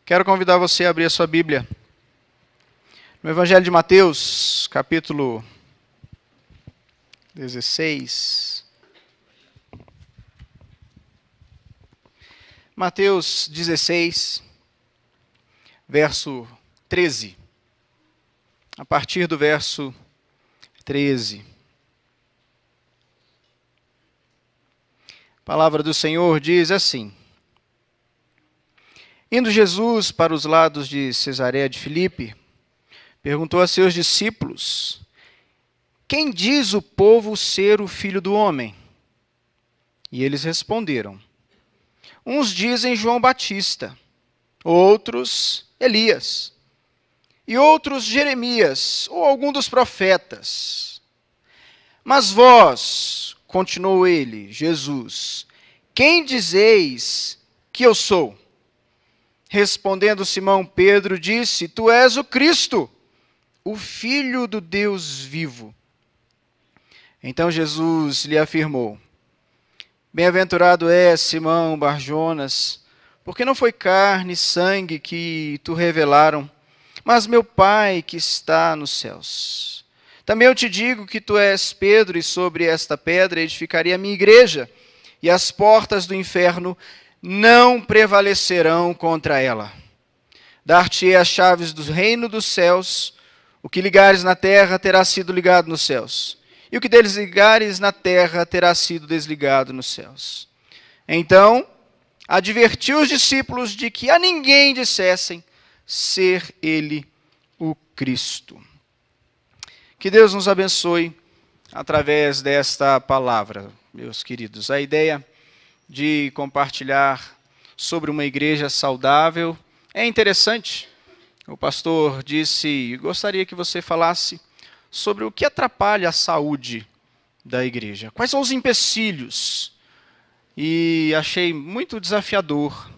Quero convidar você a abrir a sua Bíblia no Evangelho de Mateus, capítulo 16. Mateus 16, verso 13. A partir do verso 13. A palavra do Senhor diz assim: Indo Jesus para os lados de Cesareia de Filipe, perguntou a seus discípulos: Quem diz o povo ser o Filho do Homem? E eles responderam: Uns dizem João Batista, outros Elias, e outros Jeremias, ou algum dos profetas. Mas vós, continuou ele, Jesus, quem dizeis que eu sou? Respondendo Simão Pedro, disse: Tu és o Cristo, o Filho do Deus vivo. Então Jesus lhe afirmou: Bem-aventurado és, Simão Barjonas, porque não foi carne e sangue que tu revelaram, mas meu Pai que está nos céus. Também eu te digo que tu és Pedro, e sobre esta pedra edificarei a minha igreja, e as portas do inferno não prevalecerão contra ela. Dar-te-ei as chaves do reino dos céus. O que ligares na terra terá sido ligado nos céus, e o que desligares na terra terá sido desligado nos céus. Então, advertiu os discípulos de que a ninguém dissessem ser ele o Cristo. Que Deus nos abençoe através desta palavra, meus queridos. A ideia de compartilhar sobre uma igreja saudável é interessante. O pastor disse: gostaria que você falasse sobre o que atrapalha a saúde da igreja. Quais são os empecilhos? E achei muito desafiador.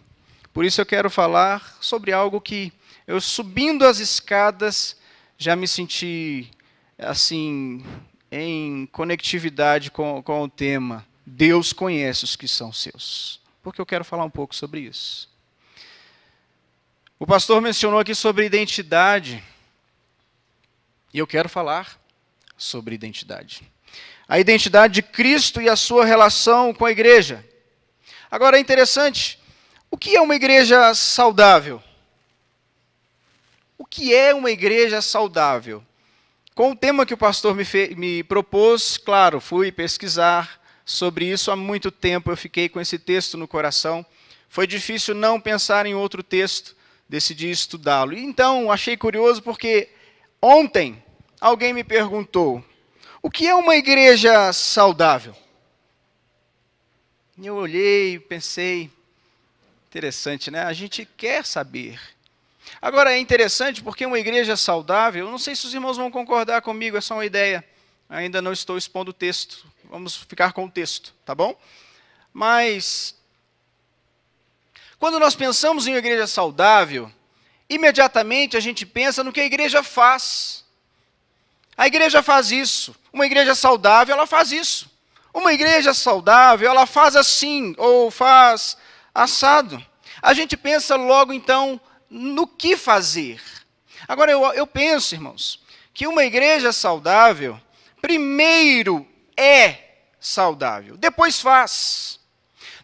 Por isso eu quero falar sobre algo que eu, subindo as escadas, já me senti assim em conectividade com o tema. Deus conhece os que são seus. Porque eu quero falar um pouco sobre isso. O pastor mencionou aqui sobre identidade. E eu quero falar sobre identidade. A identidade de Cristo e a sua relação com a igreja. Agora é interessante, o que é uma igreja saudável? O que é uma igreja saudável? Com o tema que o pastor me propôs, claro, fui pesquisar sobre isso há muito tempo, eu fiquei com esse texto no coração. Foi difícil não pensar em outro texto, decidi estudá-lo. Então, achei curioso porque ontem alguém me perguntou: o que é uma igreja saudável? E eu olhei e pensei, interessante, né? A gente quer saber. Agora, é interessante porque uma igreja saudável, eu não sei se os irmãos vão concordar comigo, é só uma ideia. Ainda não estou expondo o texto. Vamos ficar com o texto, tá bom? Mas, quando nós pensamos em uma igreja saudável, imediatamente a gente pensa no que a igreja faz. A igreja faz isso. Uma igreja saudável, ela faz isso. Uma igreja saudável, ela faz assim, ou faz assado. A gente pensa logo, então, no que fazer. Agora, eu penso, irmãos, que uma igreja saudável, primeiro é saudável, depois faz.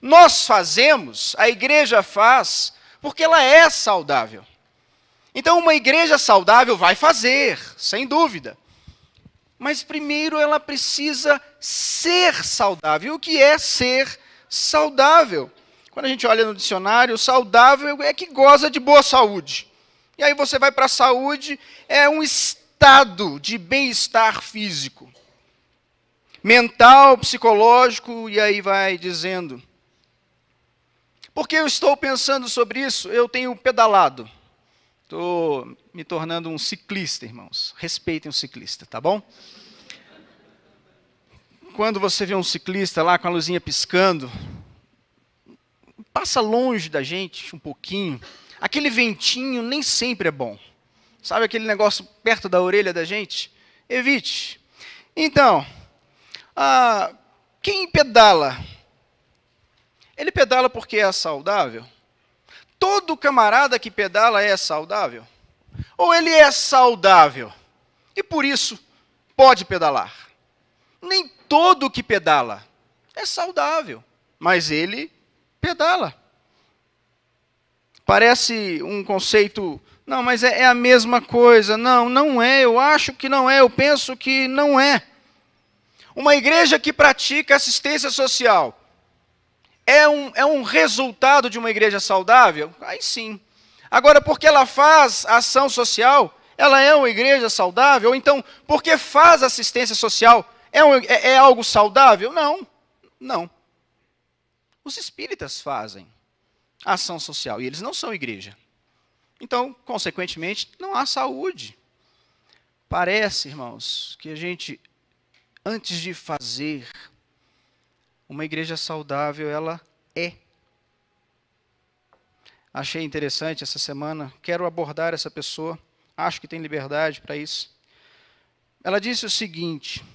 Nós fazemos, a igreja faz, porque ela é saudável. Então, uma igreja saudável vai fazer, sem dúvida. Mas primeiro ela precisa ser saudável. O que é ser saudável? Quando a gente olha no dicionário, saudável é que goza de boa saúde. E aí você vai para a saúde, é um estado de bem-estar físico, mental, psicológico, e aí vai dizendo. Por que eu estou pensando sobre isso? Eu tenho pedalado. Estou me tornando um ciclista, irmãos. Respeitem o ciclista, tá bom? Quando você vê um ciclista lá com a luzinha piscando, passa longe da gente um pouquinho, aquele ventinho nem sempre é bom. Sabe aquele negócio perto da orelha da gente? Evite. Então, quem pedala? Ele pedala porque é saudável? todo camarada que pedala é saudável? Ou ele é saudável e por isso pode pedalar? Nem todo que pedala é saudável, mas ele pedala. Parece um conceito, não, mas é a mesma coisa. Não, não é, eu acho que não é, eu penso que não é. Uma igreja que pratica assistência social é um resultado de uma igreja saudável? Aí sim. Agora, porque ela faz ação social, ela é uma igreja saudável? Ou então, porque faz assistência social, é algo saudável? Não, não. Os espíritas fazem ação social e eles não são igreja. Então, consequentemente, não há saúde. Parece, irmãos, que a gente, antes de fazer uma igreja saudável, ela é. Achei interessante essa semana, quero abordar essa pessoa, acho que tem liberdade para isso. Ela disse o seguinte: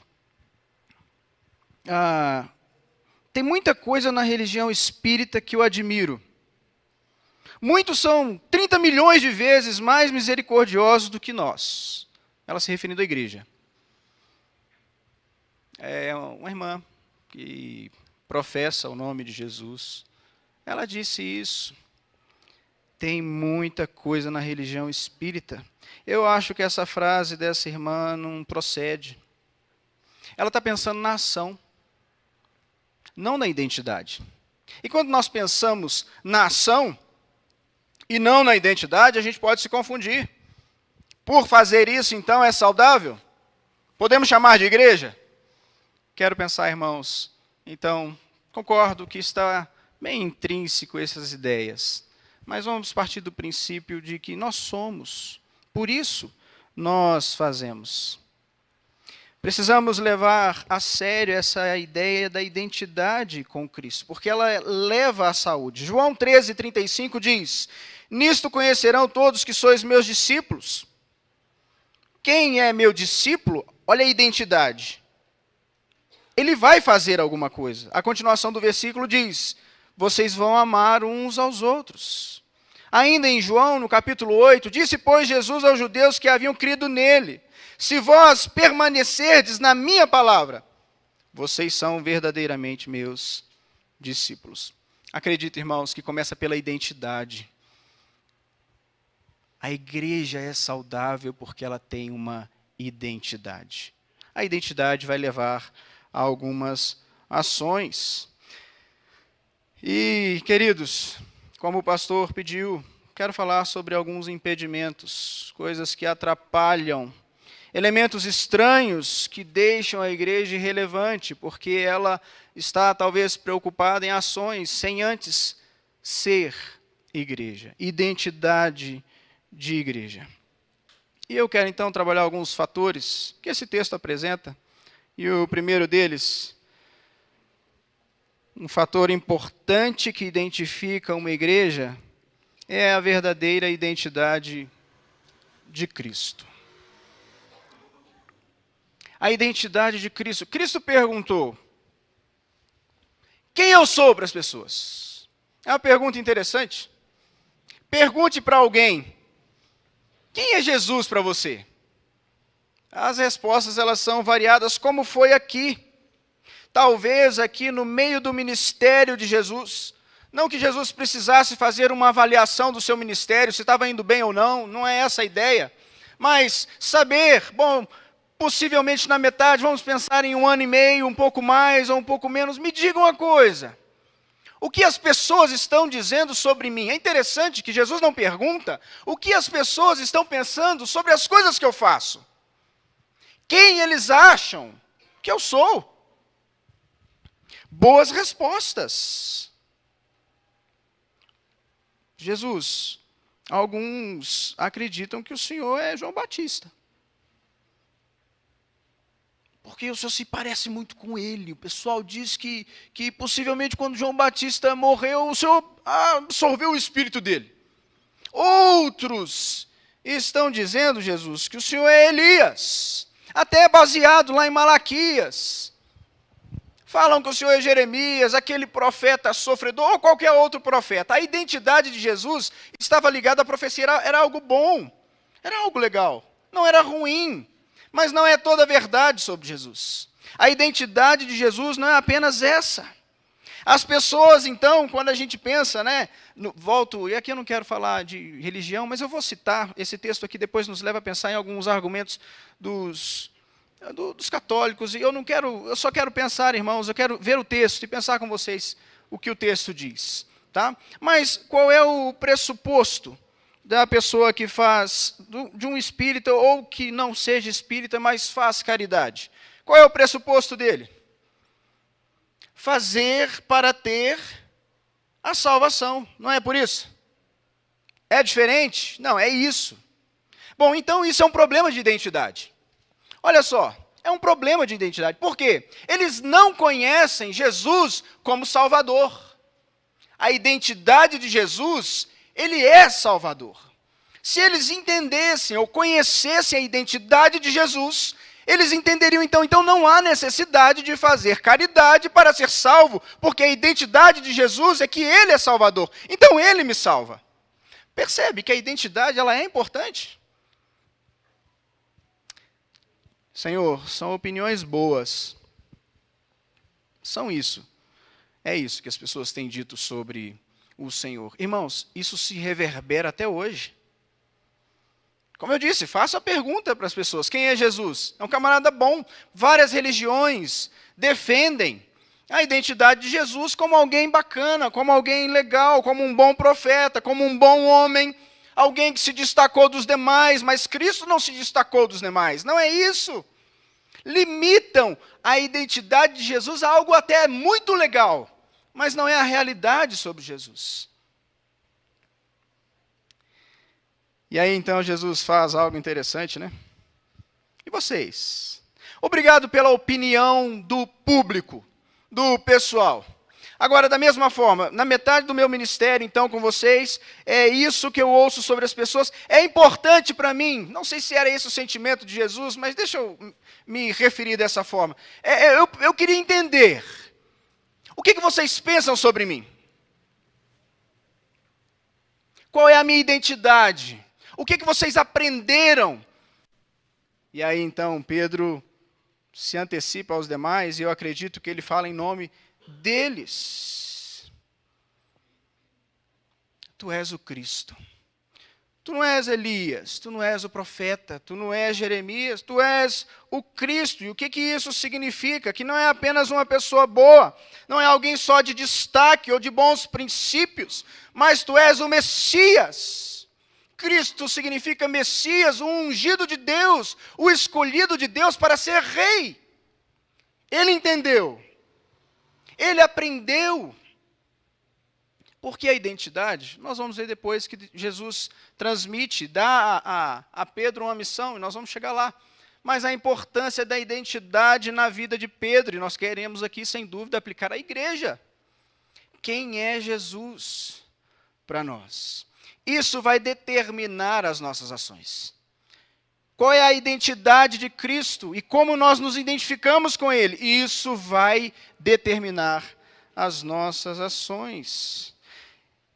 tem muita coisa na religião espírita que eu admiro. Muitos são 30 milhões de vezes mais misericordiosos do que nós. Ela se referindo à igreja. É uma irmã que professa o nome de Jesus. Ela disse isso. Tem muita coisa na religião espírita. Eu acho que essa frase dessa irmã não procede. Ela está pensando na ação, não na identidade. E quando nós pensamos na ação e não na identidade, a gente pode se confundir. Por fazer isso, então, é saudável? Podemos chamar de igreja? Quero pensar, irmãos, então, concordo que está bem intrínseco essas ideias. Mas vamos partir do princípio de que nós somos, por isso nós fazemos. Precisamos levar a sério essa ideia da identidade com Cristo, porque ela leva à saúde. João 13:35 diz: nisto conhecerão todos que sois meus discípulos. Quem é meu discípulo? Olha a identidade. Ele vai fazer alguma coisa. A continuação do versículo diz: vocês vão amar uns aos outros. Ainda em João, no capítulo 8, disse, pois, Jesus aos judeus que haviam crido nele: se vós permanecerdes na minha palavra, vocês são verdadeiramente meus discípulos. Acredito, irmãos, que começa pela identidade. A igreja é saudável porque ela tem uma identidade. A identidade vai levar a algumas ações. E, queridos, como o pastor pediu, quero falar sobre alguns impedimentos, coisas que atrapalham, elementos estranhos que deixam a igreja irrelevante, porque ela está talvez preocupada em ações sem antes ser igreja, identidade de igreja. E eu quero então trabalhar alguns fatores que esse texto apresenta, e o primeiro deles, um fator importante que identifica uma igreja, é a verdadeira identidade de Cristo. A identidade de Cristo. Cristo perguntou: quem eu sou para as pessoas? É uma pergunta interessante. Pergunte para alguém: quem é Jesus para você? As respostas elas são variadas, como foi aqui. Talvez aqui no meio do ministério de Jesus, não que Jesus precisasse fazer uma avaliação do seu ministério, se estava indo bem ou não, não é essa a ideia. Mas saber, bom, possivelmente na metade, vamos pensar em 1 ano e meio, um pouco mais ou um pouco menos, me diga uma coisa. O que as pessoas estão dizendo sobre mim? É interessante que Jesus não pergunta o que as pessoas estão pensando sobre as coisas que eu faço. Quem eles acham que eu sou? Boas respostas. Jesus, alguns acreditam que o Senhor é João Batista. Porque o Senhor se parece muito com ele. O pessoal diz que possivelmente quando João Batista morreu, o Senhor absorveu o espírito dele. Outros estão dizendo, Jesus, que o Senhor é Elias. Até baseado lá em Malaquias. Falam que o Senhor é Jeremias, aquele profeta sofredor, ou qualquer outro profeta. A identidade de Jesus estava ligada à profecia, era algo bom, era algo legal, não era ruim, mas não é toda a verdade sobre Jesus. A identidade de Jesus não é apenas essa. As pessoas, então, quando a gente pensa, né, volto, e aqui eu não quero falar de religião, mas eu vou citar, esse texto aqui depois nos leva a pensar em alguns argumentos dos católicos, e eu só quero pensar, irmãos, eu quero ver o texto e pensar com vocês o que o texto diz, tá? Mas qual é o pressuposto da pessoa que faz, de um espírita, ou que não seja espírita, mas faz caridade? Qual é o pressuposto dele? Fazer para ter a salvação, não é por isso? É diferente? Não, é isso. Bom, então isso é um problema de identidade. Olha só, é um problema de identidade. Por quê? Eles não conhecem Jesus como Salvador. A identidade de Jesus, ele é Salvador. Se eles entendessem ou conhecessem a identidade de Jesus, eles entenderiam então não há necessidade de fazer caridade para ser salvo, porque a identidade de Jesus é que ele é Salvador. Então ele me salva. Percebe que a identidade ela é importante? Senhor, são opiniões boas. São isso. É isso que as pessoas têm dito sobre o Senhor. Irmãos, isso se reverbera até hoje. Como eu disse, faço a pergunta para as pessoas: quem é Jesus? É um camarada bom. Várias religiões defendem a identidade de Jesus como alguém bacana, como alguém legal, como um bom profeta, como um bom homem, alguém que se destacou dos demais, mas Cristo não se destacou dos demais. Não é isso. Limitam a identidade de Jesus a algo até muito legal, mas não é a realidade sobre Jesus. E aí então Jesus faz algo interessante, né? E vocês? Obrigado pela opinião do público, do pessoal. Agora, da mesma forma, na metade do meu ministério, então, com vocês, é isso que eu ouço sobre as pessoas. É importante para mim, não sei se era esse o sentimento de Jesus, mas deixa eu me referir dessa forma. Eu queria entender, o que vocês pensam sobre mim? Qual é a minha identidade? O que vocês aprenderam? E aí, então, Pedro se antecipa aos demais, e eu acredito que ele fala em nome deles. Tu és o Cristo. Tu não és Elias, tu não és o profeta, tu não és Jeremias, tu és o Cristo. E o que isso significa? Que não é apenas uma pessoa boa, não é alguém só de destaque ou de bons princípios, mas tu és o Messias. Cristo significa Messias, o ungido de Deus, o escolhido de Deus para ser rei. Ele entendeu. Ele aprendeu. Porque a identidade, nós vamos ver depois que Jesus transmite, dá a Pedro uma missão, e nós vamos chegar lá. Mas a importância da identidade na vida de Pedro, e nós queremos aqui, sem dúvida, aplicar à igreja. Quem é Jesus para nós? Isso vai determinar as nossas ações. Qual é a identidade de Cristo e como nós nos identificamos com Ele? Isso vai determinar as nossas ações.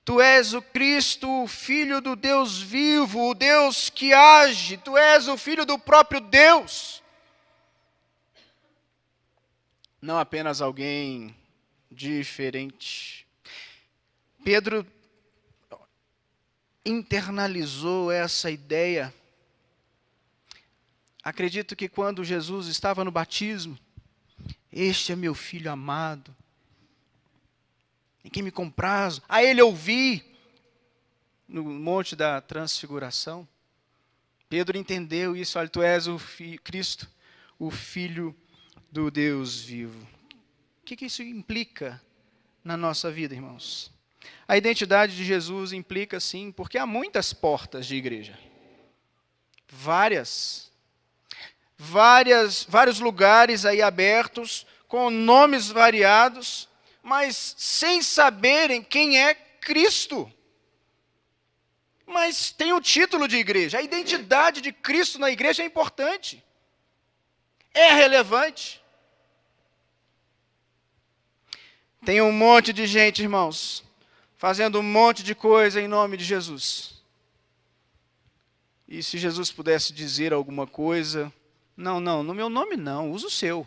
Tu és o Cristo, o Filho do Deus vivo, o Deus que age. Tu és o Filho do próprio Deus. Não apenas alguém diferente. Pedro internalizou essa ideia. Acredito que quando Jesus estava no batismo, este é meu filho amado, em quem me comprazo. A ele ouvi no monte da transfiguração. Pedro entendeu isso. Olha, tu és o Cristo, o Filho do Deus vivo. O que isso implica na nossa vida, irmãos? A identidade de Jesus implica, sim, porque há muitas portas de igreja. Vários lugares aí abertos, com nomes variados, mas sem saberem quem é Cristo. Mas tem o título de igreja. A identidade de Cristo na igreja é importante. É relevante. Tem um monte de gente, irmãos, fazendo um monte de coisa em nome de Jesus. E se Jesus pudesse dizer alguma coisa, não, no meu nome não, usa o seu.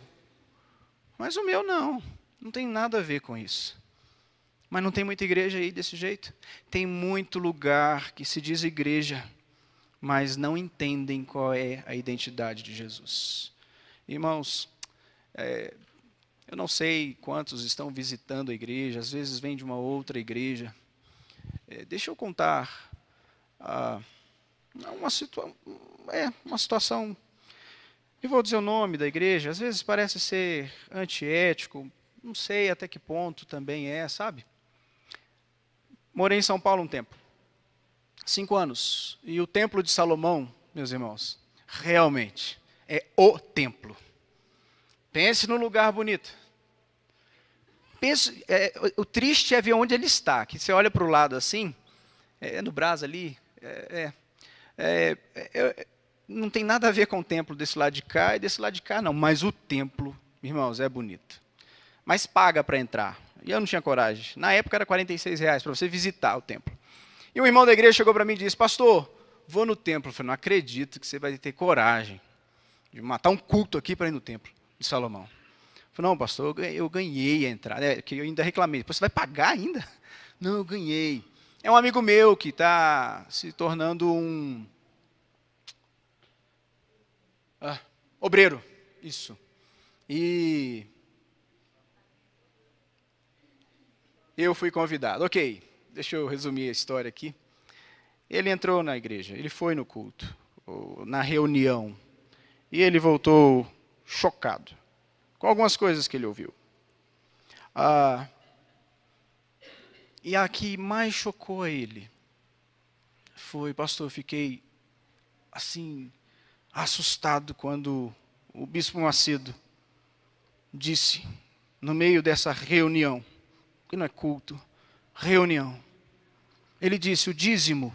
Mas o meu não tem nada a ver com isso. Mas não tem muita igreja aí desse jeito. Tem muito lugar que se diz igreja, mas não entendem qual é a identidade de Jesus. Irmãos, eu não sei quantos estão visitando a igreja, às vezes vêm de uma outra igreja. Deixa eu contar uma situação. Eu vou dizer o nome da igreja, às vezes parece ser antiético, não sei até que ponto também sabe? Morei em São Paulo um tempo, 5 anos, e o Templo de Salomão, meus irmãos, realmente é o templo. Pense no lugar bonito. Pense, o triste é ver onde ele está, que você olha para o lado assim, no Brás ali, não tem nada a ver com o templo desse lado de cá e desse lado de cá, não. Mas o templo, irmãos, é bonito. Mas paga para entrar. E eu não tinha coragem. Na época era R$46 para você visitar o templo. E um irmão da igreja chegou para mim e disse, pastor, vou no templo. Eu falei, não acredito que você vai ter coragem de matar um culto aqui para ir no templo de Salomão. Eu falei, não, pastor, eu ganhei a entrada. Que eu ainda reclamei. Depois, você vai pagar ainda? Não, eu ganhei. É um amigo meu que está se tornando um obreiro, isso. E eu fui convidado. Ok, deixa eu resumir a história aqui. Ele entrou na igreja, ele foi no culto, na reunião, e ele voltou chocado com algumas coisas que ele ouviu. E a que mais chocou ele foi, pastor, eu fiquei assim, assustado quando o bispo Macedo disse, no meio dessa reunião, que não é culto, reunião, ele disse, o dízimo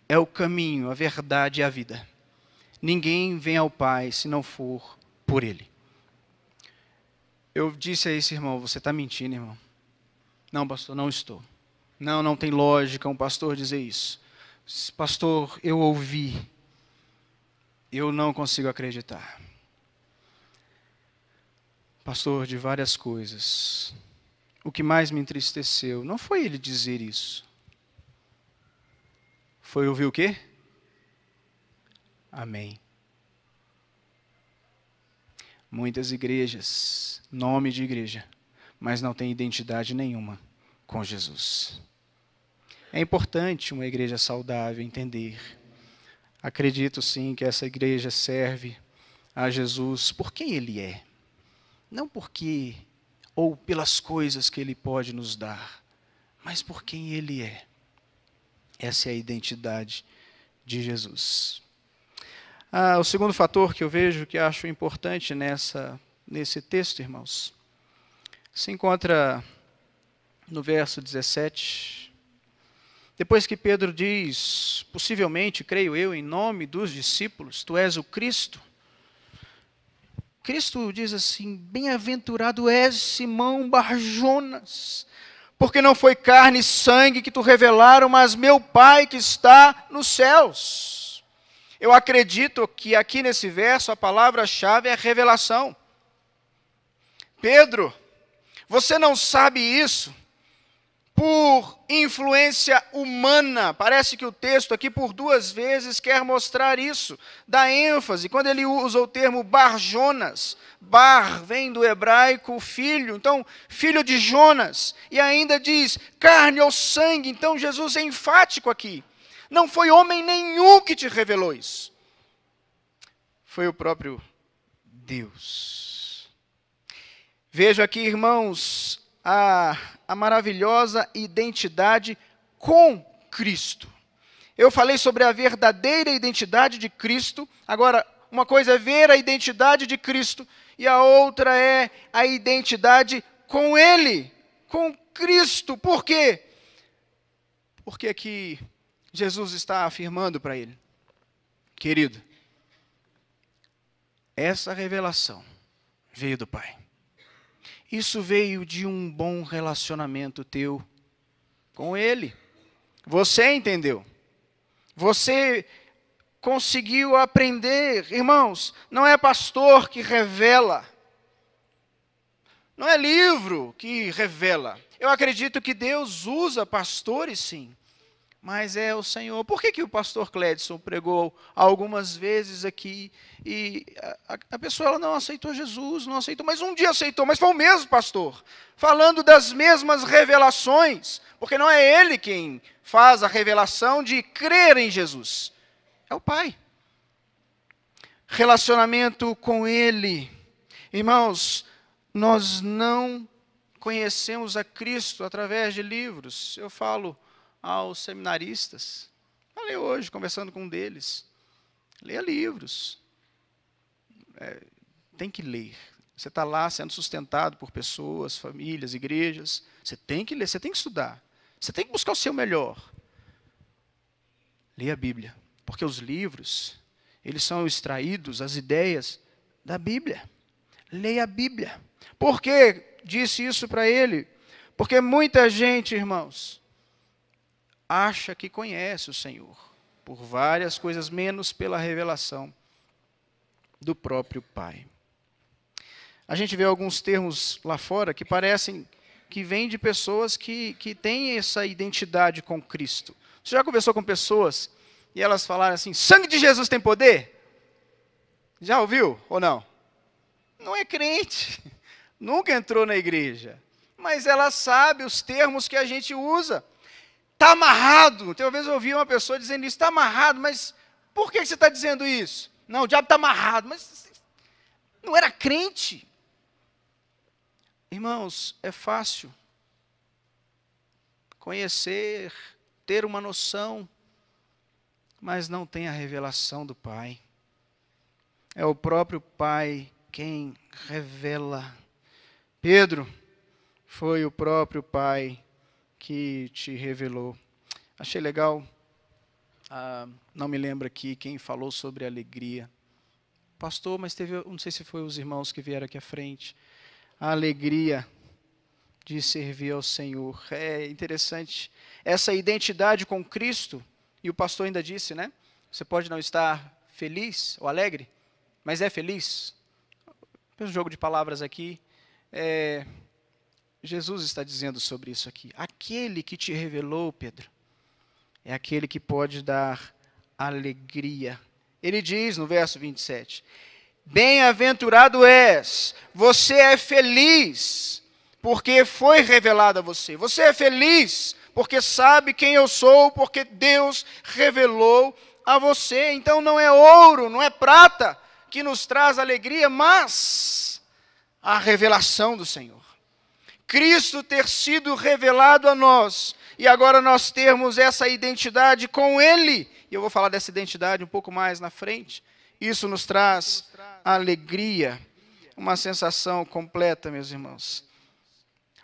é o caminho, a verdade e a vida. Ninguém vem ao Pai se não for por Ele. Eu disse a esse irmão, você está mentindo, irmão? Não, pastor, não estou. Não tem lógica um pastor dizer isso. Pastor, eu ouvi. Eu não consigo acreditar. Pastor, de várias coisas. O que mais me entristeceu não foi ele dizer isso. Foi ouvir o quê? Amém. Muitas igrejas, nome de igreja, mas não tem identidade nenhuma com Jesus. É importante uma igreja saudável entender. Acredito sim que essa igreja serve a Jesus por quem Ele é. Não porque, ou pelas coisas que Ele pode nos dar, mas por quem Ele é. Essa é a identidade de Jesus. O segundo fator que eu vejo, que acho importante nesse texto, irmãos, se encontra no verso 17. Depois que Pedro diz, possivelmente, creio eu, em nome dos discípulos, tu és o Cristo. Cristo diz assim, bem-aventurado és Simão Bar-Jonas, porque não foi carne e sangue que tu revelaram, mas meu Pai que está nos céus. Eu acredito que aqui nesse verso a palavra-chave é revelação. Pedro, você não sabe isso por influência humana. Parece que o texto aqui por 2 vezes quer mostrar isso. Dá ênfase. Quando ele usa o termo Bar-Jonas, Bar vem do hebraico filho, então filho de Jonas. E ainda diz carne ou sangue. Então Jesus é enfático aqui. Não foi homem nenhum que te revelou isso. Foi o próprio Deus. Vejo aqui, irmãos, a maravilhosa identidade com Cristo. Eu falei sobre a verdadeira identidade de Cristo. Agora, uma coisa é ver a identidade de Cristo e a outra é a identidade com Ele, com Cristo. Por quê? Porque aqui Jesus está afirmando para ele, querido, essa revelação veio do Pai. Isso veio de um bom relacionamento teu com Ele. Você entendeu. Você conseguiu aprender. Irmãos, não é pastor que revela. Não é livro que revela. Eu acredito que Deus usa pastores, sim. Mas é o Senhor. Por que o pastor Clédson pregou algumas vezes aqui e a pessoa ela não aceitou Jesus, não aceitou, mas um dia aceitou, mas foi o mesmo pastor, falando das mesmas revelações, porque não é ele quem faz a revelação de crer em Jesus, é o Pai. Relacionamento com Ele. Irmãos, nós não conhecemos a Cristo através de livros. Eu falo aos seminaristas. Falei hoje, conversando com um deles. Leia livros. Tem que ler. Você está lá sendo sustentado por pessoas, famílias, igrejas. Você tem que ler, você tem que estudar. Você tem que buscar o seu melhor. Leia a Bíblia. Porque os livros, eles são extraídos, as ideias da Bíblia. Leia a Bíblia. Por que disse isso para ele? Porque muita gente, irmãos, acha que conhece o Senhor por várias coisas, menos pela revelação do próprio Pai. A gente vê alguns termos lá fora que parecem que vêm de pessoas que têm essa identidade com Cristo. Você já conversou com pessoas e elas falaram assim, sangue de Jesus tem poder? Já ouviu ou não? Não é crente, nunca entrou na igreja, mas ela sabe os termos que a gente usa. Está amarrado. Então, uma vez eu ouvi uma pessoa dizendo isso, está amarrado, mas por que você está dizendo isso? Não, o diabo está amarrado, mas não era crente. Irmãos, é fácil conhecer, ter uma noção, mas não tem a revelação do Pai. É o próprio Pai quem revela. Pedro, foi o próprio Pai que te revelou. Achei legal, não me lembro aqui quem falou sobre alegria. Pastor, mas teve, não sei se foi os irmãos que vieram aqui à frente. A alegria de servir ao Senhor. É interessante. Essa identidade com Cristo, e o pastor ainda disse, né? Você pode não estar feliz ou alegre, mas é feliz. Fez um jogo de palavras aqui. Jesus está dizendo sobre isso aqui. Aquele que te revelou, Pedro, é aquele que pode dar alegria. Ele diz no verso 27, bem-aventurado és, você é feliz, porque foi revelado a você. Você é feliz, porque sabe quem eu sou, porque Deus revelou a você. Então não é ouro, não é prata que nos traz alegria, mas a revelação do Senhor. Cristo ter sido revelado a nós, e agora nós termos essa identidade com Ele, e eu vou falar dessa identidade um pouco mais na frente, isso nos traz alegria, uma sensação completa, meus irmãos.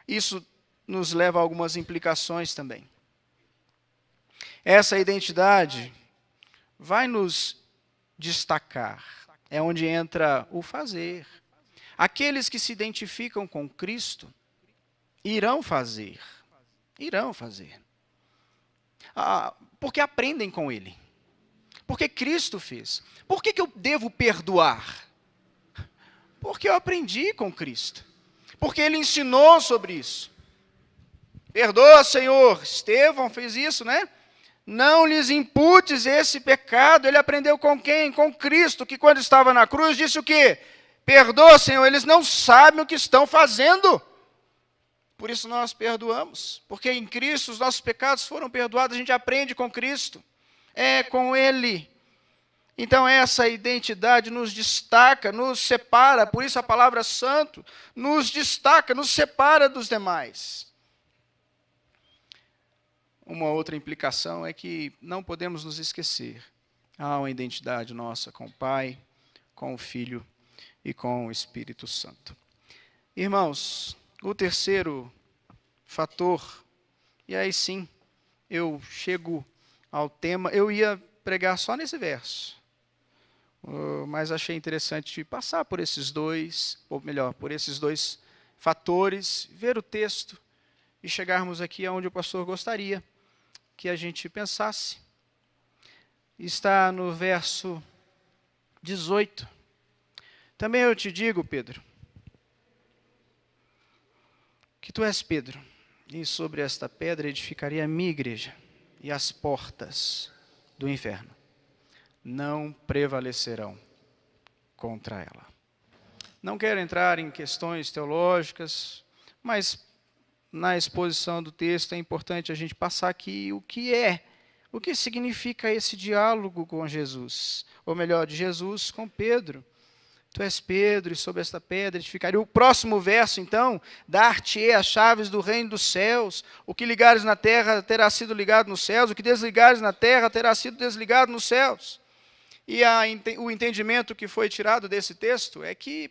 Isso nos leva a algumas implicações também. Essa identidade vai nos destacar, é onde entra o fazer. Aqueles que se identificam com Cristo, irão fazer. Porque aprendem com Ele. Porque Cristo fez. Por que eu devo perdoar? Porque eu aprendi com Cristo. Porque Ele ensinou sobre isso. Perdoa, Senhor. Estevão fez isso, né? Não lhes imputes esse pecado. Ele aprendeu com quem? Com Cristo, que quando estava na cruz disse o quê? Perdoa, Senhor, eles não sabem o que estão fazendo. Por isso nós perdoamos, porque em Cristo os nossos pecados foram perdoados, a gente aprende com Cristo, é com Ele. Então essa identidade nos destaca, nos separa, por isso a palavra santo nos destaca, nos separa dos demais. Uma outra implicação é que não podemos nos esquecer, há uma identidade nossa com o Pai, com o Filho e com o Espírito Santo. Irmãos, o terceiro fator, e aí sim, eu chego ao tema, eu ia pregar só nesse verso, mas achei interessante passar por esses dois, ou melhor, por esses dois fatores, ver o texto e chegarmos aqui aonde o pastor gostaria que a gente pensasse. Está no verso 18. Também eu te digo, Pedro, que tu és Pedro, e sobre esta pedra edificarei a minha igreja, e as portas do inferno não prevalecerão contra ela. Não quero entrar em questões teológicas, mas na exposição do texto é importante a gente passar aqui o que significa esse diálogo com Jesus, ou melhor, de Jesus com Pedro. Tu és Pedro, e sobre esta pedra edificarei. O próximo verso, então, dar-te-ei as chaves do reino dos céus. O que ligares na terra terá sido ligado nos céus, o que desligares na terra terá sido desligado nos céus. E o entendimento que foi tirado desse texto é que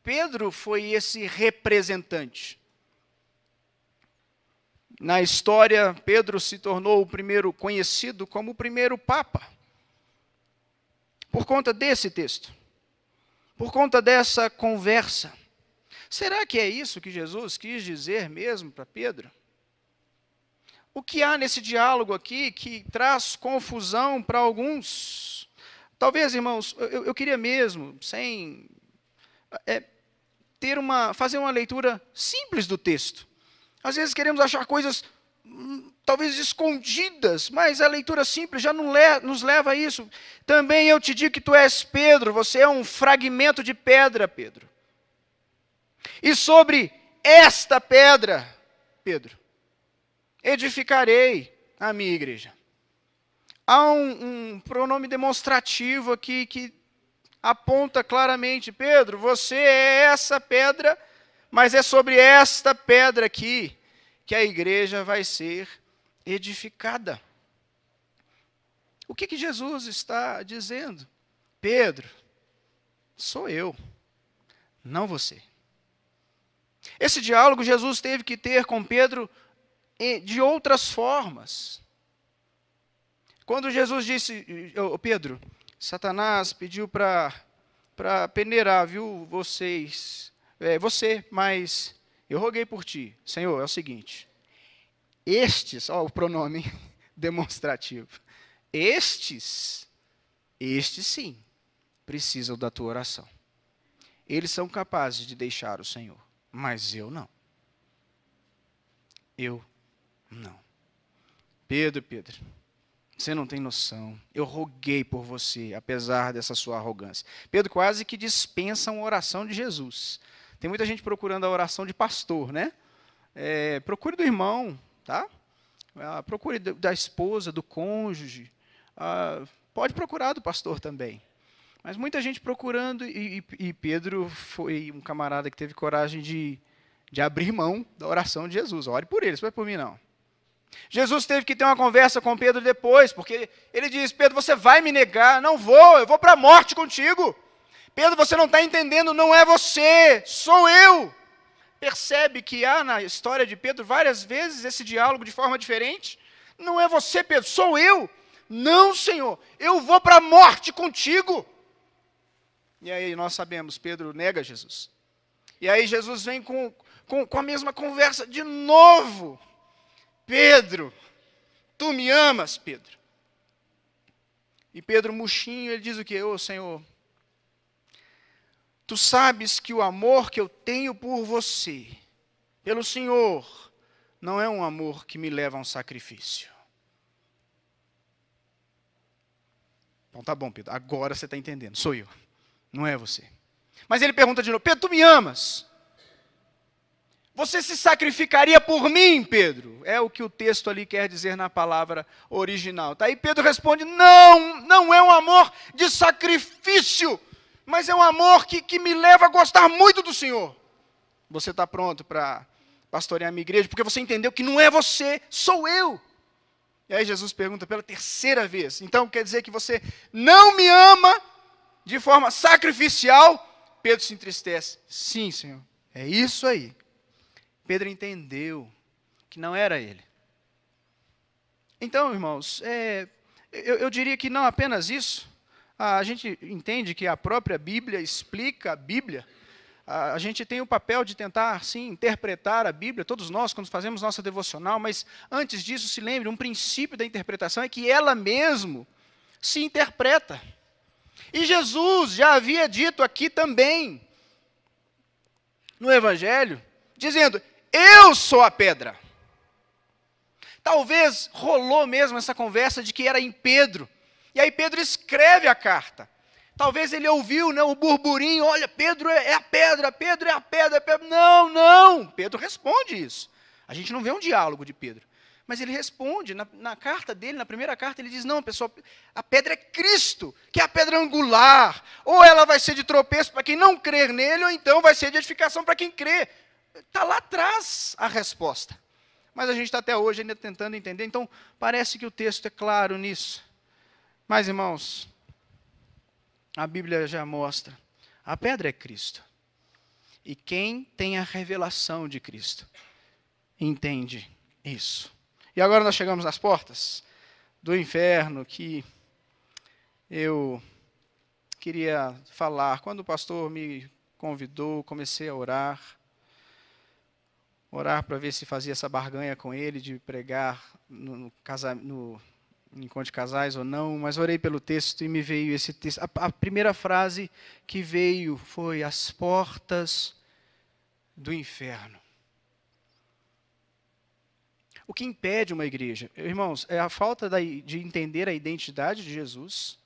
Pedro foi esse representante. Na história, Pedro se tornou o primeiro conhecido como o primeiro Papa. Por conta desse texto. Por conta dessa conversa. Será que é isso que Jesus quis dizer mesmo para Pedro? O que há nesse diálogo aqui que traz confusão para alguns? Talvez, irmãos, eu queria mesmo, sem fazer uma leitura simples do texto. Às vezes queremos achar coisas talvez escondidas, mas a leitura simples já não nos leva a isso. Também eu te digo que tu és Pedro, você é um fragmento de pedra, Pedro. E sobre esta pedra, Pedro, edificarei a minha igreja. Há um pronome demonstrativo aqui que aponta claramente, Pedro, você é essa pedra, mas é sobre esta pedra aqui que a igreja vai ser edificada. O que Jesus está dizendo? Pedro, sou eu, não você. Esse diálogo Jesus teve que ter com Pedro de outras formas. Quando Jesus disse, Pedro, Satanás pediu para peneirar, viu, você, mas eu roguei por ti. Senhor, é o seguinte, estes, o pronome demonstrativo, estes sim, precisam da tua oração. Eles são capazes de deixar o Senhor, mas eu não. Eu não. Pedro, você não tem noção. Eu roguei por você, apesar dessa sua arrogância. Pedro quase que dispensa uma oração de Jesus. Tem muita gente procurando a oração de pastor, né? Procure do irmão, tá? Procure da esposa, do cônjuge. Pode procurar do pastor também. Mas muita gente procurando, e Pedro foi um camarada que teve coragem de abrir mão da oração de Jesus. Ore por ele, isso não é por mim não. Jesus teve que ter uma conversa com Pedro depois, porque ele diz, Pedro, você vai me negar? Não vou, eu vou para a morte contigo. Pedro, você não está entendendo, não é você, sou eu. Percebe que há na história de Pedro várias vezes esse diálogo de forma diferente? Não é você, Pedro, sou eu. Não, Senhor, eu vou para a morte contigo. E aí nós sabemos, Pedro nega Jesus. E aí Jesus vem com a mesma conversa de novo. Pedro, tu me amas, Pedro? E Pedro, murchinho, ele diz o quê? Senhor, tu sabes que o amor que eu tenho por você, pelo Senhor, não é um amor que me leva a um sacrifício. Então tá bom, Pedro, agora você está entendendo, sou eu, não é você. Mas ele pergunta de novo, Pedro, tu me amas? Você se sacrificaria por mim, Pedro? É o que o texto ali quer dizer na palavra original. Tá? E Pedro responde, não é um amor de sacrifício, mas é um amor que me leva a gostar muito do Senhor. Você está pronto para pastorear a minha igreja? Porque você entendeu que não é você, sou eu. E aí Jesus pergunta pela terceira vez, então quer dizer que você não me ama de forma sacrificial? Pedro se entristece. Sim, Senhor, é isso aí. Pedro entendeu que não era ele. Então, irmãos, eu diria que não apenas isso. A gente entende que a própria Bíblia explica a Bíblia, A gente tem o papel de tentar, sim, interpretar a Bíblia, todos nós, quando fazemos nossa devocional, mas antes disso, se lembre, um princípio da interpretação é que ela mesmo se interpreta. E Jesus já havia dito aqui também, no Evangelho, dizendo, eu sou a pedra. Talvez rolou mesmo essa conversa de que era em Pedro. E aí Pedro escreve a carta. Talvez ele ouviu, né, o burburinho, olha, Pedro é a pedra, Pedro é a pedra, Pedro. Não, não, Pedro responde isso. A gente não vê um diálogo de Pedro. Mas ele responde, na carta dele, na primeira carta, ele diz, não, pessoal, a pedra é Cristo, que é a pedra angular. Ou ela vai ser de tropeço para quem não crer nele, ou então vai ser de edificação para quem crê. Está lá atrás a resposta. Mas a gente está até hoje ainda tentando entender, então parece que o texto é claro nisso. Mas, irmãos, a Bíblia já mostra, a pedra é Cristo. E quem tem a revelação de Cristo, entende isso. E agora nós chegamos nas portas do inferno, que eu queria falar. Quando o pastor me convidou, comecei a orar para ver se fazia essa barganha com ele, de pregar no encontro de casais ou não, mas orei pelo texto e me veio esse texto. A primeira frase que veio foi, as portas do inferno. O que impede uma igreja, irmãos, é a falta de entender a identidade de Jesus,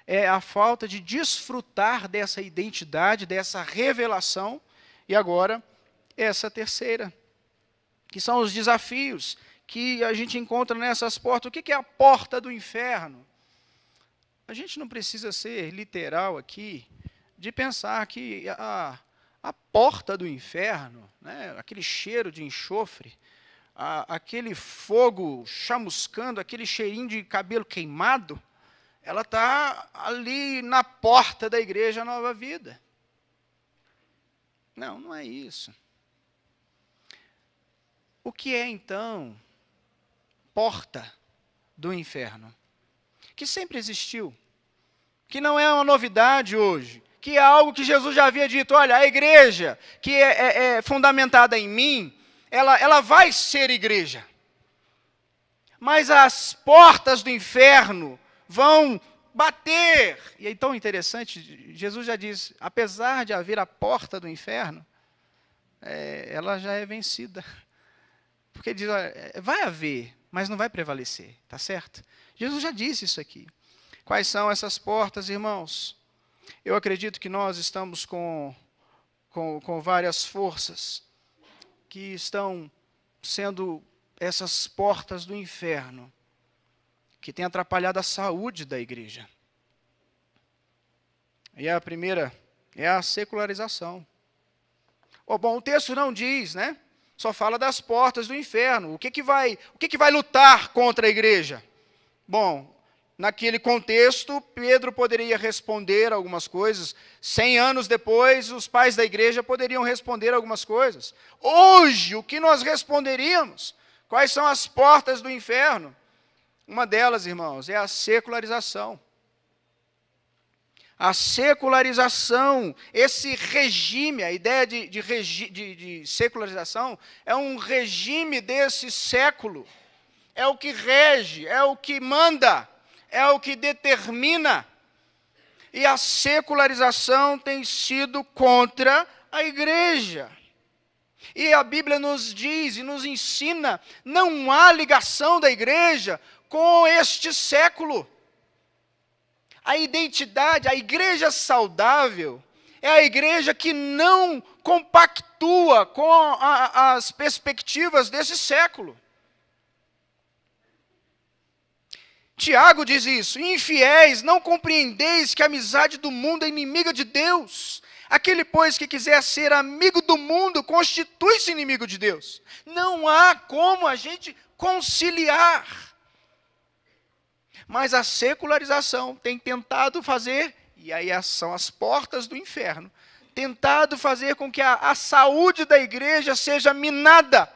é a falta de desfrutar dessa identidade, dessa revelação, e agora, essa terceira, que são os desafios que a gente encontra nessas portas. O que é a porta do inferno? A gente não precisa ser literal aqui, de pensar que a porta do inferno, né, aquele cheiro de enxofre, aquele fogo chamuscando, aquele cheirinho de cabelo queimado, ela está ali na porta da Igreja Nova Vida. Não, não é isso. O que é, então, porta do inferno? Que sempre existiu, que não é uma novidade hoje, que é algo que Jesus já havia dito, olha, a igreja que é fundamentada em mim, ela vai ser igreja. Mas as portas do inferno vão bater. E é tão interessante, Jesus já diz, apesar de haver a porta do inferno, ela já é vencida. Porque ele diz, olha, vai haver, mas não vai prevalecer, tá certo? Jesus já disse isso aqui. Quais são essas portas, irmãos? Eu acredito que nós estamos com várias forças que estão sendo essas portas do inferno, que têm atrapalhado a saúde da igreja. E a primeira é a secularização. Bom, o texto não diz, né? Só fala das portas do inferno. O que vai lutar contra a igreja? Bom, naquele contexto, Pedro poderia responder algumas coisas. 100 anos depois, os pais da igreja poderiam responder algumas coisas. Hoje, o que nós responderíamos? Quais são as portas do inferno? Uma delas, irmãos, é a secularização. A secularização, esse regime, a ideia de secularização, é um regime desse século. É o que rege, é o que manda, é o que determina. E a secularização tem sido contra a igreja. E a Bíblia nos diz e nos ensina, não há ligação da igreja com este século. A identidade, a igreja saudável, é a igreja que não compactua com as perspectivas desse século. Tiago diz isso, infiéis, não compreendeis que a amizade do mundo é inimiga de Deus. Aquele, pois, que quiser ser amigo do mundo, constitui-se inimigo de Deus. Não há como a gente conciliar. Mas a secularização tem tentado fazer, e aí são as portas do inferno, tentado fazer com que a saúde da igreja seja minada.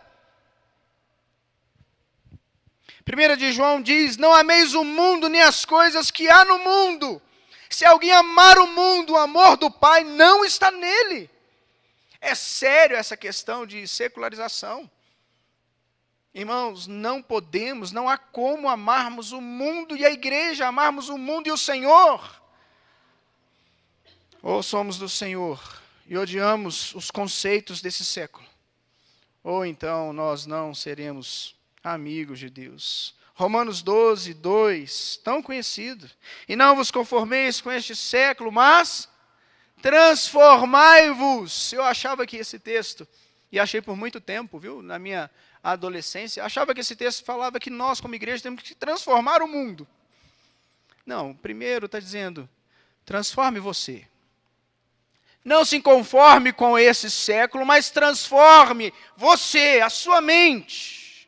1 de João diz, não ameis o mundo nem as coisas que há no mundo. Se alguém amar o mundo, o amor do Pai não está nele. É sério essa questão de secularização. Irmãos, não podemos, não há como amarmos o mundo e a igreja, amarmos o mundo e o Senhor. Ou somos do Senhor e odiamos os conceitos desse século, ou então nós não seremos amigos de Deus. Romanos 12, 2, tão conhecido. E não vos conformeis com este século, mas transformai-vos. Eu achava que esse texto, e achei por muito tempo, viu, na minha adolescência, achava que esse texto falava que nós, como igreja, temos que transformar o mundo. Não, primeiro está dizendo, transforme você. Não se conforme com esse século, mas transforme você, a sua mente.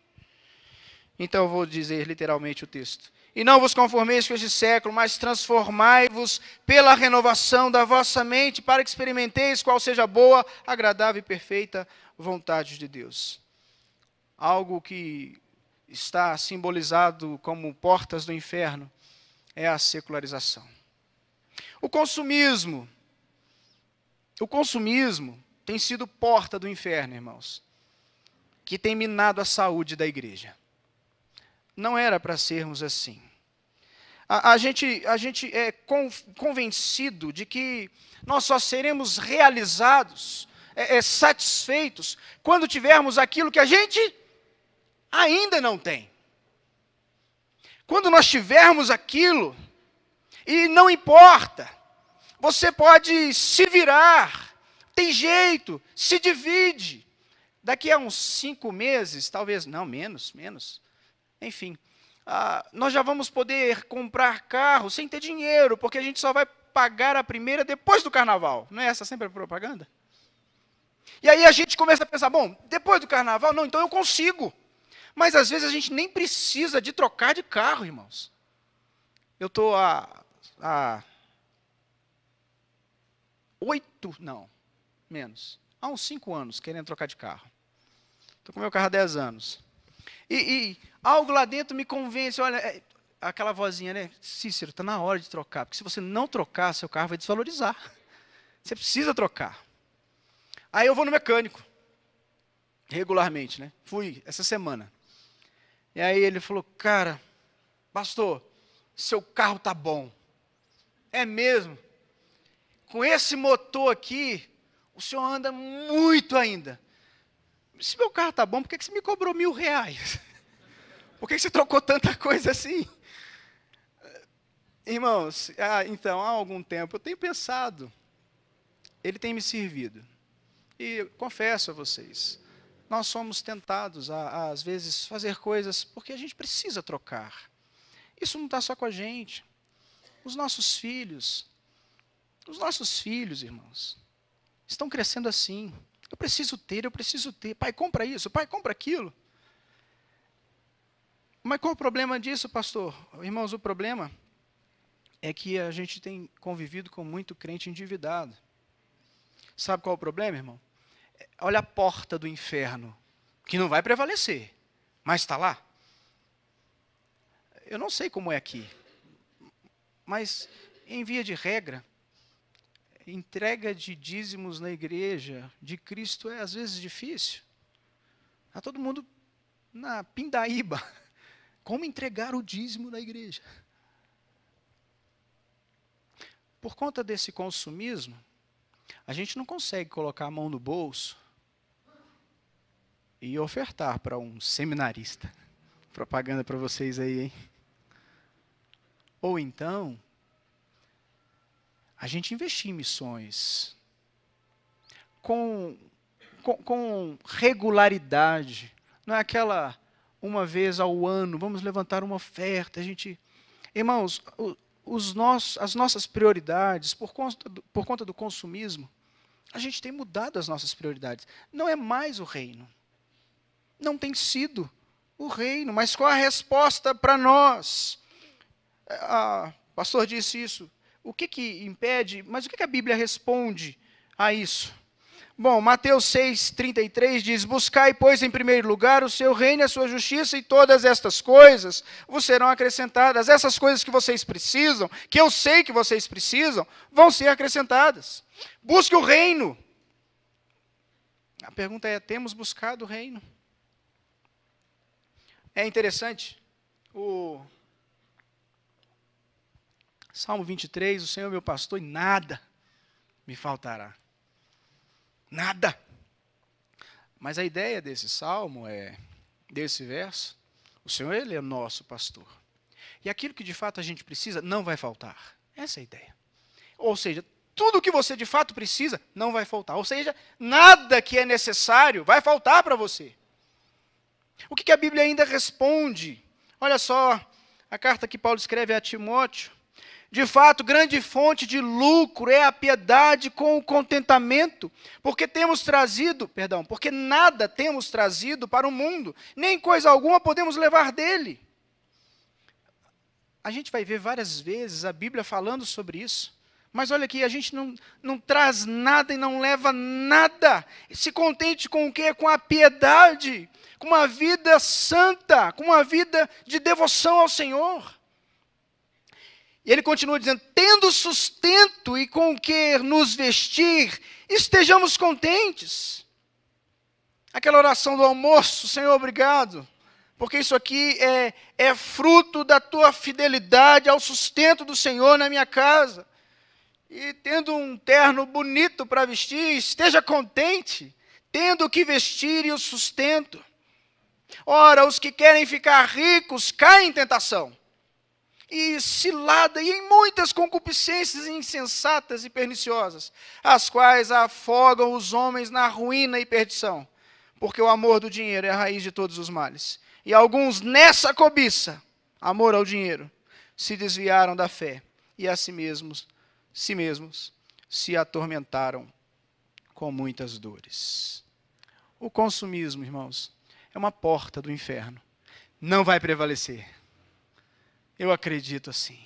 Então eu vou dizer literalmente o texto. E não vos conformeis com este século, mas transformai-vos pela renovação da vossa mente, para que experimenteis qual seja a boa, agradável e perfeita vontade de Deus. Algo que está simbolizado como portas do inferno é a secularização. O consumismo tem sido porta do inferno, irmãos, que tem minado a saúde da igreja. Não era para sermos assim. A gente é convencido de que nós só seremos realizados, satisfeitos, quando tivermos aquilo que a gente ainda não tem. Quando nós tivermos aquilo, e não importa, você pode se virar, tem jeito, se divide. Daqui a uns 5 meses, talvez, não, menos. Enfim, nós já vamos poder comprar carro sem ter dinheiro, porque a gente só vai pagar a primeira depois do carnaval. Não é essa sempre a propaganda? E aí a gente começa a pensar, bom, depois do carnaval, não, então eu consigo. Mas às vezes a gente nem precisa de trocar de carro, irmãos. Eu estou há uns 5 anos querendo trocar de carro. Estou com meu carro há 10 anos. E algo lá dentro me convence, olha, aquela vozinha, né? Cícero, está na hora de trocar, porque se você não trocar, seu carro vai desvalorizar. Você precisa trocar. Aí eu vou no mecânico, regularmente, né? Fui essa semana. E aí ele falou, cara, pastor, seu carro tá bom. É mesmo? Com esse motor aqui, o senhor anda muito ainda. Se meu carro tá bom, por que você me cobrou R$1.000? Por que você trocou tanta coisa assim? Irmãos, então, há algum tempo eu tenho pensado, ele tem me servido. E confesso a vocês, nós somos tentados a às vezes, fazer coisas porque a gente precisa trocar. Isso não está só com a gente. Os nossos filhos, irmãos, estão crescendo assim. Eu preciso ter. Pai, compra isso. Pai, compra aquilo. Mas qual o problema disso, pastor? Irmãos, o problema é que a gente tem convivido com muito crente endividado. Sabe qual é o problema, irmão? Olha a porta do inferno, que não vai prevalecer, mas está lá. Eu não sei como é aqui, mas em via de regra, entrega de dízimos na igreja de Cristo é às vezes difícil. Está todo mundo na pindaíba. Como entregar o dízimo na igreja? Por conta desse consumismo, a gente não consegue colocar a mão no bolso e ofertar para um seminarista. Propaganda para vocês aí, hein? Ou então, a gente investir em missões com regularidade. Não é aquela uma vez ao ano, vamos levantar uma oferta. Irmãos, as nossas prioridades, por conta do consumismo, a gente tem mudado as nossas prioridades. Não é mais o reino. Não tem sido o reino. Mas qual a resposta para nós? O pastor disse isso. O que impede? Mas o que a Bíblia responde a isso? Bom, Mateus 6,33 diz, buscai, pois, em primeiro lugar o seu reino e a sua justiça, e todas estas coisas vos serão acrescentadas. Essas coisas que vocês precisam, que eu sei que vocês precisam, vão ser acrescentadas. Busque o reino. pergunta é: temos buscado o reino? É interessante, o Salmo 23, o Senhor é meu pastor e nada me faltará. Nada. Mas a ideia desse salmo desse verso, o Senhor, Ele é o nosso pastor. E aquilo que de fato a gente precisa, não vai faltar. Essa é a ideia. Ou seja, tudo que você de fato precisa, não vai faltar. Ou seja, nada que é necessário vai faltar para você. O que a Bíblia ainda responde? Olha só, a carta que Paulo escreve a Timóteo. De fato, grande fonte de lucro é a piedade com o contentamento, porque nada temos trazido para o mundo, nem coisa alguma podemos levar dele. A gente vai ver várias vezes a Bíblia falando sobre isso. Mas olha aqui, a gente não traz nada e não leva nada. Se contente com o quê? Com a piedade, com uma vida santa, com uma vida de devoção ao Senhor. E ele continua dizendo: tendo sustento e com o que nos vestir, estejamos contentes. Aquela oração do almoço: Senhor, obrigado, porque isso aqui é fruto da tua fidelidade ao sustento do Senhor na minha casa. E tendo um terno bonito para vestir, esteja contente, tendo o que vestir e o sustento. Ora, os que querem ficar ricos caem em tentação, e cilada, e em muitas concupiscências insensatas e perniciosas, as quais afogam os homens na ruína e perdição, porque o amor do dinheiro é a raiz de todos os males. E alguns nessa cobiça, amor ao dinheiro, se desviaram da fé, e a si mesmos se atormentaram com muitas dores. O consumismo, irmãos, é uma porta do inferno. Não vai prevalecer. Eu acredito assim.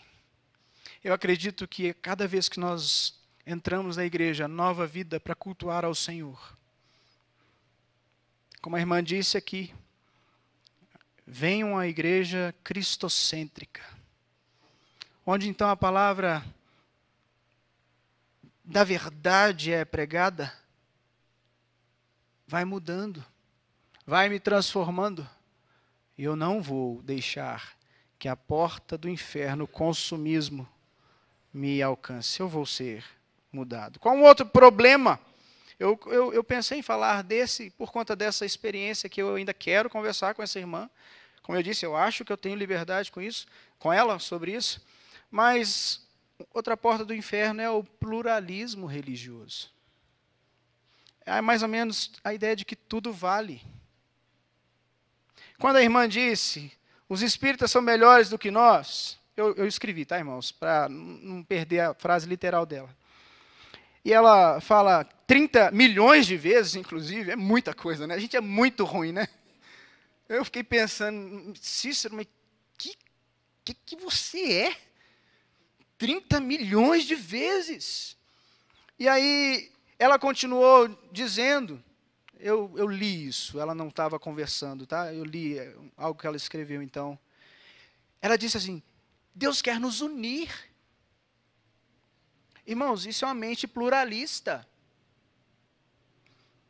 Eu acredito que cada vez que nós entramos na igreja, nova vida para cultuar ao Senhor, como a irmã disse aqui, venham à igreja cristocêntrica, onde então a palavra da verdade é pregada, vai mudando, vai me transformando, e eu não vou deixar que a porta do inferno, o consumismo, me alcance. Eu vou ser mudado. Qual um outro problema? Eu pensei em falar desse, por conta dessa experiência que eu ainda quero conversar com essa irmã. Como eu disse, eu acho que eu tenho liberdade com isso, com ela sobre isso, mas outra porta do inferno é o pluralismo religioso. É mais ou menos a ideia de que tudo vale. Quando a irmã disse: os espíritas são melhores do que nós, eu escrevi, tá, irmãos, para não perder a frase literal dela. E ela fala 30 milhões de vezes, inclusive, é muita coisa, né? A gente é muito ruim, né? Eu fiquei pensando: Cícero, mas que você é? 30 milhões de vezes. E aí ela continuou dizendo, eu li isso, ela não estava conversando, tá? Eu li algo que ela escreveu então. Ela disse assim: Deus quer nos unir. Irmãos, isso é uma mente pluralista.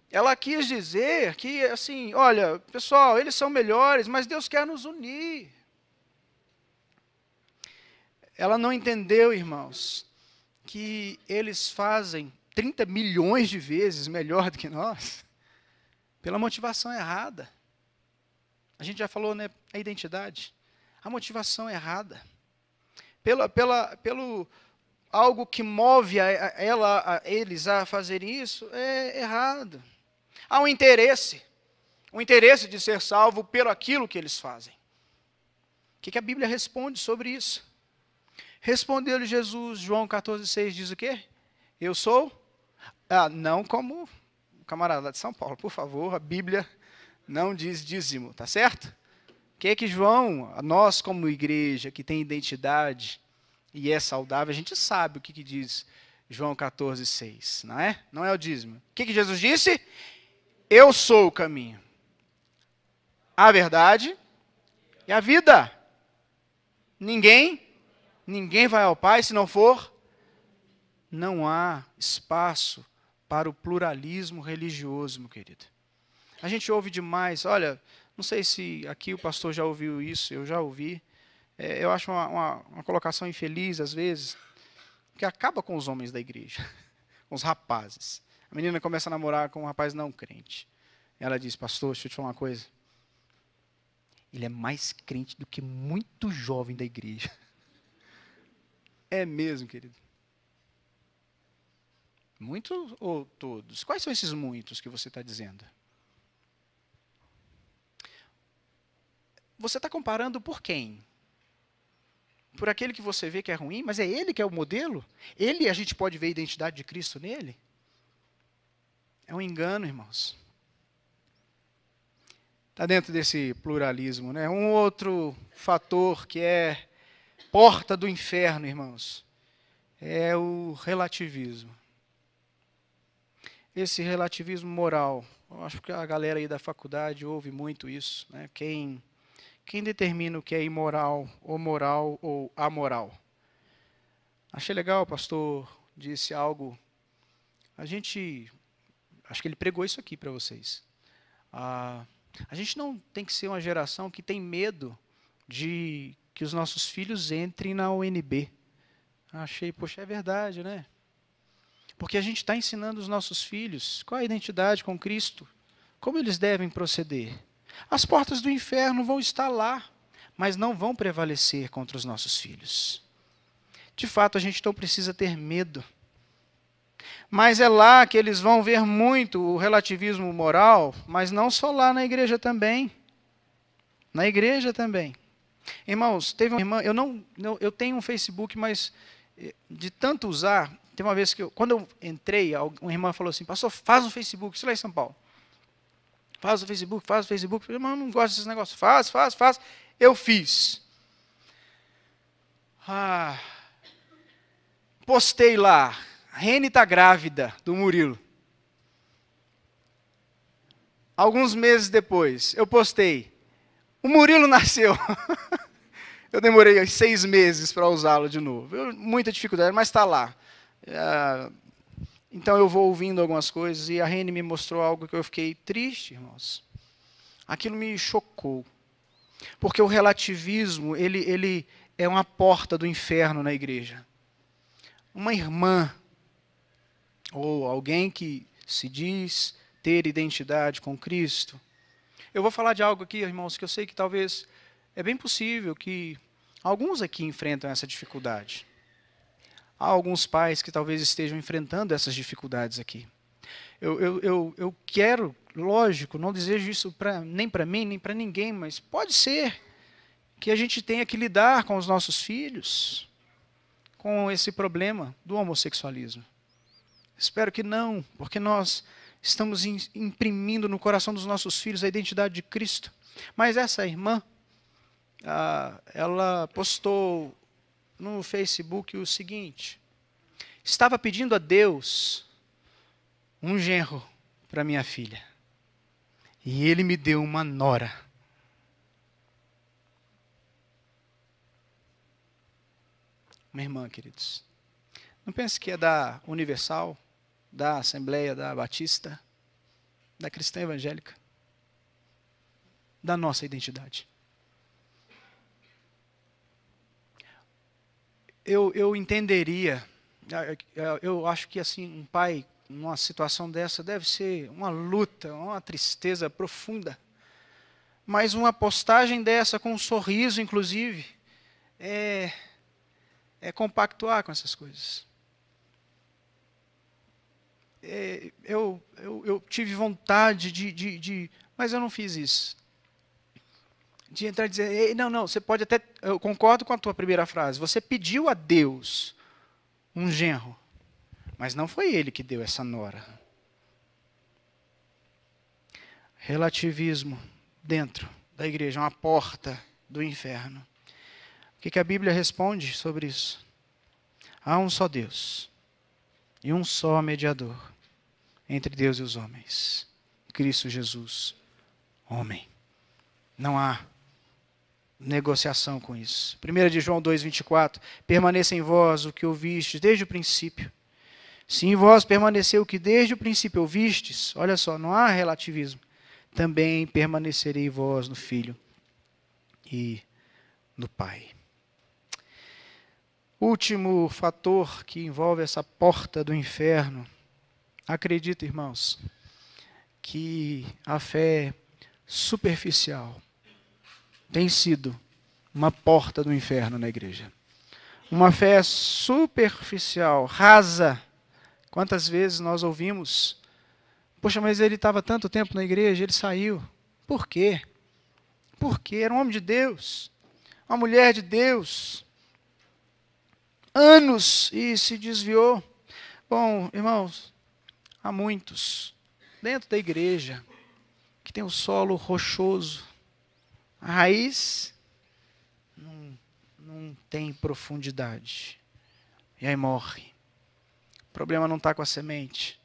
Ela quis dizer que, assim, olha, pessoal, eles são melhores, mas Deus quer nos unir. Ela não entendeu, irmãos, que eles fazem 30 milhões de vezes melhor do que nós, pela motivação errada. A gente já falou, né, a identidade. A motivação errada. Pelo algo que move eles a fazerem isso, é errado. Há um interesse de ser salvo pelo aquilo que eles fazem. O que a Bíblia responde sobre isso? Respondeu-lhe Jesus, João 14,6 diz o quê? Eu sou? Não como o camarada de São Paulo, por favor, a Bíblia não diz dízimo, tá certo? O que João, nós como igreja que tem identidade e é saudável, a gente sabe o que diz João 14,6, não é? Não é o dízimo. O que Jesus disse? Eu sou o caminho, a verdade e a vida. Ninguém vai ao Pai se não for. Não há espaço para o pluralismo religioso, meu querido. A gente ouve demais, olha, não sei se aqui o pastor já ouviu isso, eu já ouvi. Eu acho uma colocação infeliz, às vezes, que acaba com os homens da igreja, com os rapazes. A menina começa a namorar com um rapaz não crente. Ela diz, pastor, deixa eu te falar uma coisa. Ele é mais crente do que muito jovem da igreja. É mesmo, querido. Muitos ou todos? Quais são esses muitos que você está dizendo? Você está comparando por quem? Por aquele que você vê que é ruim, mas é ele que é o modelo? Ele, a gente pode ver a identidade de Cristo nele? É um engano, irmãos. Está dentro desse pluralismo, né? Um outro fator que é porta do inferno, irmãos, é o relativismo. Esse relativismo moral. Eu acho que a galera aí da faculdade ouve muito isso, né? Quem determina o que é imoral, ou moral, ou amoral? Achei legal, o pastor disse algo. Acho que ele pregou isso aqui para vocês. A gente não tem que ser uma geração que tem medo de que os nossos filhos entrem na UNB. Achei, poxa, é verdade, né? Porque a gente está ensinando os nossos filhos qual é a identidade com Cristo, como eles devem proceder. As portas do inferno vão estar lá, mas não vão prevalecer contra os nossos filhos. De fato, a gente não precisa ter medo. Mas é lá que eles vão ver muito o relativismo moral, mas não só lá, na igreja também. Na igreja também. Irmãos, teve uma irmã, eu tenho um Facebook, mas de tanto usar, teve uma vez que quando eu entrei, uma irmã falou assim, pastor, faz um Facebook, isso lá em São Paulo. Faz o Facebook, faz o Facebook. Eu falei, irmão, eu não gosto desses negócios. Faz. Eu fiz. Postei lá, Rene está grávida, do Murilo. Alguns meses depois, eu postei, o Murilo nasceu. Eu demorei 6 meses para usá-lo de novo. Muita dificuldade, mas está lá. Então eu vou ouvindo algumas coisas e a Rene me mostrou algo que eu fiquei triste, irmãos. Aquilo me chocou. Porque o relativismo, ele é uma porta do inferno na igreja. Uma irmã, ou alguém que se diz ter identidade com Cristo. Eu vou falar de algo aqui, irmãos, que eu sei que talvez é bem possível que alguns aqui enfrentam essa dificuldade. Há alguns pais que talvez estejam enfrentando essas dificuldades aqui. Eu quero, lógico, não desejo isso nem para mim, nem para ninguém, mas pode ser que a gente tenha que lidar com os nossos filhos com esse problema do homossexualismo. Espero que não, porque nós estamos imprimindo no coração dos nossos filhos a identidade de Cristo. Mas essa irmã, ela postou no Facebook o seguinte: estava pedindo a Deus um genro para minha filha, e ele me deu uma nora. Uma irmã, queridos. Não pense que é da Universal, da Assembleia, da Batista, da Cristã Evangélica, da nossa identidade. Eu entenderia, eu acho que assim, um pai, numa situação dessa, deve ser uma luta, uma tristeza profunda. Mas uma postagem dessa, com um sorriso, inclusive, é compactuar com essas coisas. Eu tive vontade mas eu não fiz isso. De entrar e dizer, não, você pode até, eu concordo com a tua primeira frase, você pediu a Deus um genro, mas não foi ele que deu essa nora. Relativismo dentro da igreja, uma porta do inferno. O que a Bíblia responde sobre isso? Há um só Deus e um só mediador entre Deus e os homens, Cristo Jesus, homem. Não há negociação com isso. 1 de João 2,24, permaneça em vós o que ouvistes desde o princípio. Se em vós permaneceu o que desde o princípio ouvistes, olha só, não há relativismo, também permanecerei vós no Filho e no Pai. Último fator que envolve essa porta do inferno. Acredito, irmãos, que a fé superficial tem sido uma porta do inferno na igreja. Uma fé superficial, rasa. Quantas vezes nós ouvimos: poxa, mas ele estava tanto tempo na igreja, ele saiu. Por quê? Porque era um homem de Deus, uma mulher de Deus, anos, e se desviou. Bom, irmãos, há muitos dentro da igreja que tem o solo rochoso, a raiz não tem profundidade, e aí morre. O problema não está com a semente,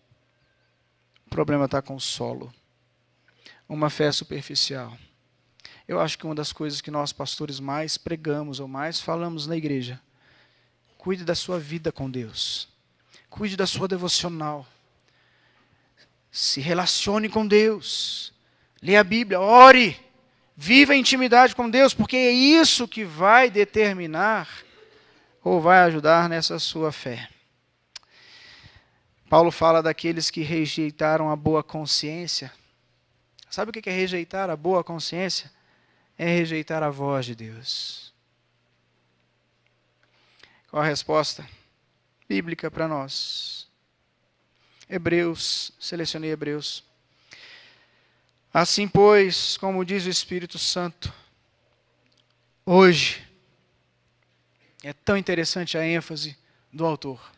o problema está com o solo. Uma fé superficial. Eu acho que uma das coisas que nós pastores mais pregamos ou mais falamos na igreja: cuide da sua vida com Deus, cuide da sua devocional, se relacione com Deus, leia a Bíblia, ore, viva a intimidade com Deus, porque é isso que vai determinar ou vai ajudar nessa sua fé. Paulo fala daqueles que rejeitaram a boa consciência. Sabe o que é rejeitar a boa consciência? É rejeitar a voz de Deus. Qual a resposta bíblica para nós? Hebreus, selecionei Hebreus. Assim, pois, como diz o Espírito Santo, hoje, é tão interessante a ênfase do autor.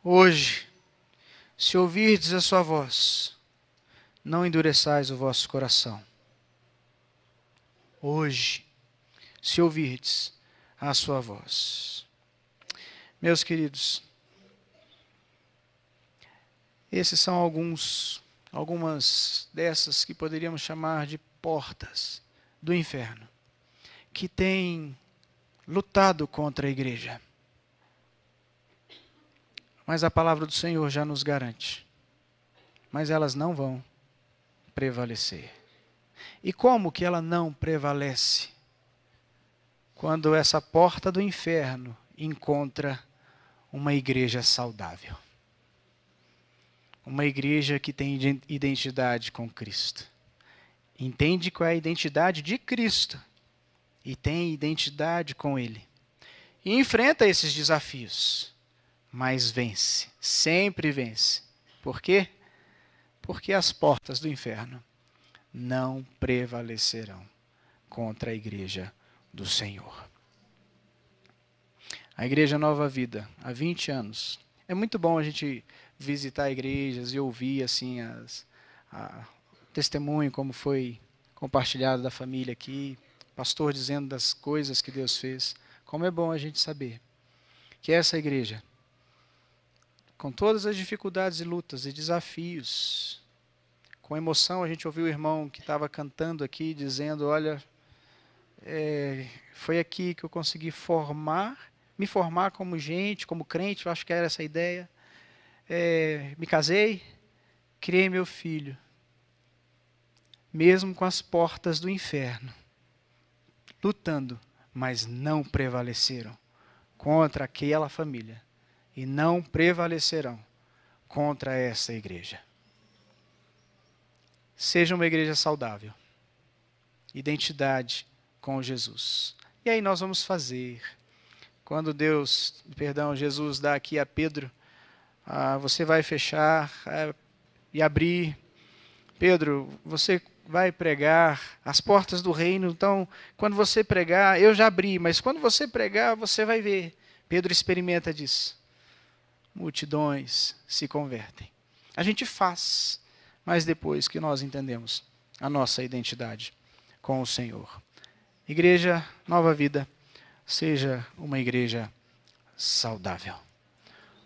Hoje, se ouvirdes a sua voz, não endureçais o vosso coração. Hoje, se ouvirdes a sua voz. Meus queridos, esses são algumas dessas que poderíamos chamar de portas do inferno, que têm lutado contra a igreja. Mas a palavra do Senhor já nos garante, mas elas não vão prevalecer. E como que ela não prevalece? Quando essa porta do inferno encontra uma igreja saudável. Uma igreja que tem identidade com Cristo. Entende qual é a identidade de Cristo. E tem identidade com Ele. E enfrenta esses desafios. Mas vence. Sempre vence. Por quê? Porque as portas do inferno não prevalecerão contra a igreja do Senhor. A Igreja Nova Vida, há 20 anos. É muito bom a gente visitar igrejas e ouvir assim testemunho, como foi compartilhado da família aqui, pastor dizendo das coisas que Deus fez. Como é bom a gente saber que essa igreja, com todas as dificuldades e lutas e desafios, com emoção a gente ouviu o irmão que estava cantando aqui, dizendo: olha, foi aqui que eu consegui me formar como gente, como crente, eu acho que era essa a ideia. Me casei, criei meu filho, mesmo com as portas do inferno, lutando, mas não prevaleceram contra aquela família e não prevalecerão contra essa igreja. Seja uma igreja saudável, identidade com Jesus. E aí nós vamos fazer, quando Jesus dá aqui a Pedro, você vai fechar e abrir. Pedro, você vai pregar as portas do reino. Então, quando você pregar, eu já abri, mas quando você pregar, você vai ver. Pedro experimenta disso. Multidões se convertem. A gente faz, mas depois que nós entendemos a nossa identidade com o Senhor. Igreja Nova Vida, seja uma igreja saudável.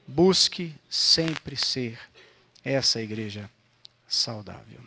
Busque sempre ser essa igreja saudável.